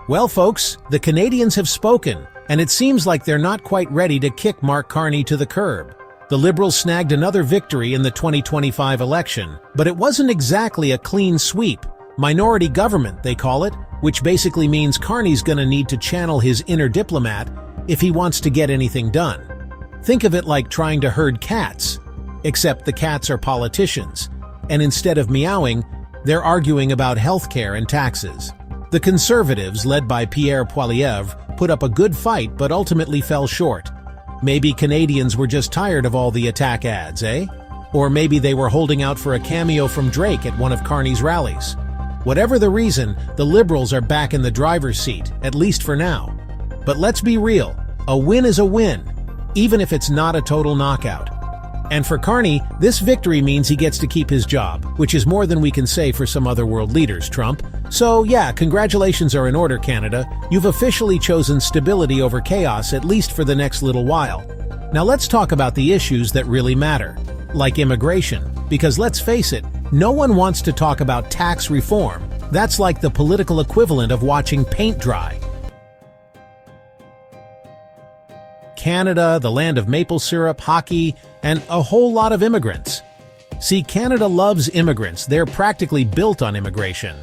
Well, folks, the Canadians have spoken, and it seems like they're not quite ready to kick Mark Carney to the curb. The Liberals snagged another victory in the 2025 election, but it wasn't exactly a clean sweep. Minority government, they call it, which basically means Carney's gonna need to channel his inner diplomat if he wants to get anything done. Think of it like trying to herd cats, except the cats are politicians, and instead of meowing, they're arguing about healthcare and taxes. The Conservatives, led by Pierre Poilievre, put up a good fight but ultimately fell short. Maybe Canadians were just tired of all the attack ads, eh? Or maybe they were holding out for a cameo from Drake at one of Carney's rallies. Whatever the reason, the Liberals are back in the driver's seat, at least for now. But let's be real, a win is a win, even if it's not a total knockout. And for Carney, this victory means he gets to keep his job, which is more than we can say for some other world leaders, Trump. So yeah, congratulations are in order, Canada. You've officially chosen stability over chaos, at least for the next little while. Now let's talk about the issues that really matter, like immigration. Because let's face it, no one wants to talk about tax reform. That's like the political equivalent of watching paint dry. Canada, the land of maple syrup, hockey, and a whole lot of immigrants. See, Canada loves immigrants. They're practically built on immigration.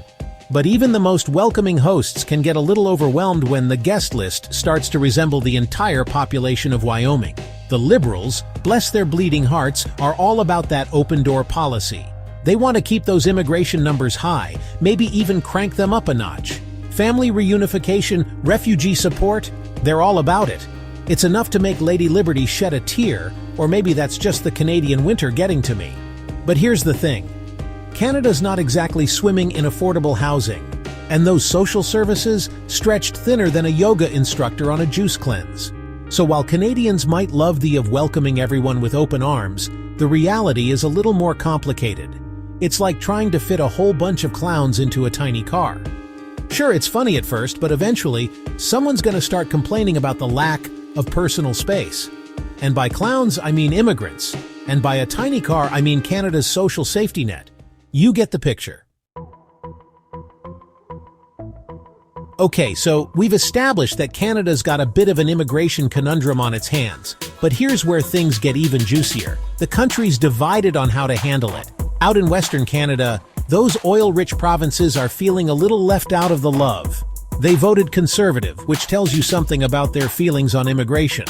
But even the most welcoming hosts can get a little overwhelmed when the guest list starts to resemble the entire population of Wyoming. The Liberals, bless their bleeding hearts, are all about that open-door policy. They want to keep those immigration numbers high, maybe even crank them up a notch. Family reunification, refugee support, they're all about it. It's enough to make Lady Liberty shed a tear, or maybe that's just the Canadian winter getting to me. But here's the thing. Canada's not exactly swimming in affordable housing, and those social services stretched thinner than a yoga instructor on a juice cleanse. So while Canadians might love the of welcoming everyone with open arms, the reality is a little more complicated. It's like trying to fit a whole bunch of clowns into a tiny car. Sure, it's funny at first, but eventually, someone's gonna start complaining about the lack of personal space. And by clowns, I mean immigrants. And by a tiny car, I mean Canada's social safety net. You get the picture. Okay, so we've established that Canada's got a bit of an immigration conundrum on its hands. But here's where things get even juicier. The country's divided on how to handle it. Out in Western Canada, those oil-rich provinces are feeling a little left out of the love. They voted Conservative, which tells you something about their feelings on immigration.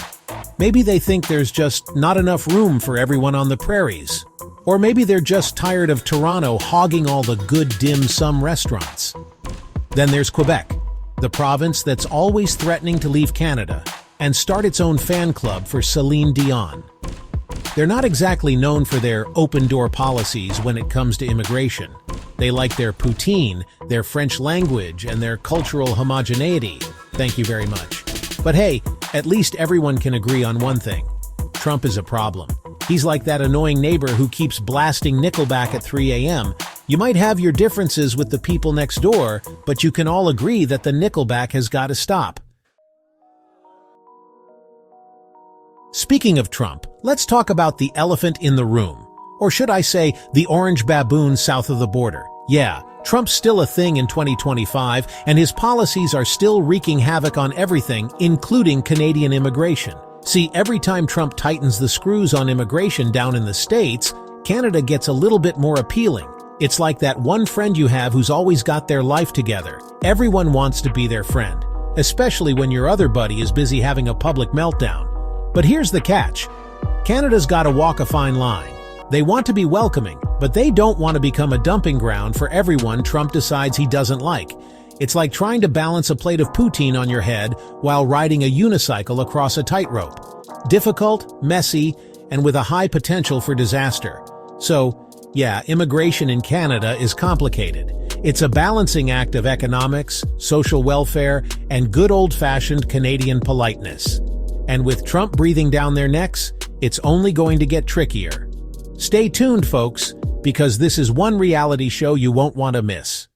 Maybe they think there's just not enough room for everyone on the prairies. Or maybe they're just tired of Toronto hogging all the good dim sum restaurants. Then there's Quebec, the province that's always threatening to leave Canada and start its own fan club for Celine Dion. They're not exactly known for their open-door policies when it comes to immigration. They like their poutine, their French language, and their cultural homogeneity. Thank you very much. But hey, at least everyone can agree on one thing. Trump is a problem. He's like that annoying neighbor who keeps blasting Nickelback at 3 a.m. You might have your differences with the people next door, but you can all agree that the Nickelback has got to stop. Speaking of Trump, let's talk about the elephant in the room. Or should I say, the orange baboon south of the border. Yeah, Trump's still a thing in 2025, and his policies are still wreaking havoc on everything, including Canadian immigration. See, every time Trump tightens the screws on immigration down in the States, Canada gets a little bit more appealing. It's like that one friend you have who's always got their life together. Everyone wants to be their friend, especially when your other buddy is busy having a public meltdown. But here's the catch. Canada's got to walk a fine line. They want to be welcoming, but they don't want to become a dumping ground for everyone Trump decides he doesn't like. It's like trying to balance a plate of poutine on your head while riding a unicycle across a tightrope. Difficult, messy, and with a high potential for disaster. So, yeah, immigration in Canada is complicated. It's a balancing act of economics, social welfare, and good old-fashioned Canadian politeness. And with Trump breathing down their necks, it's only going to get trickier. Stay tuned, folks, because this is one reality show you won't want to miss.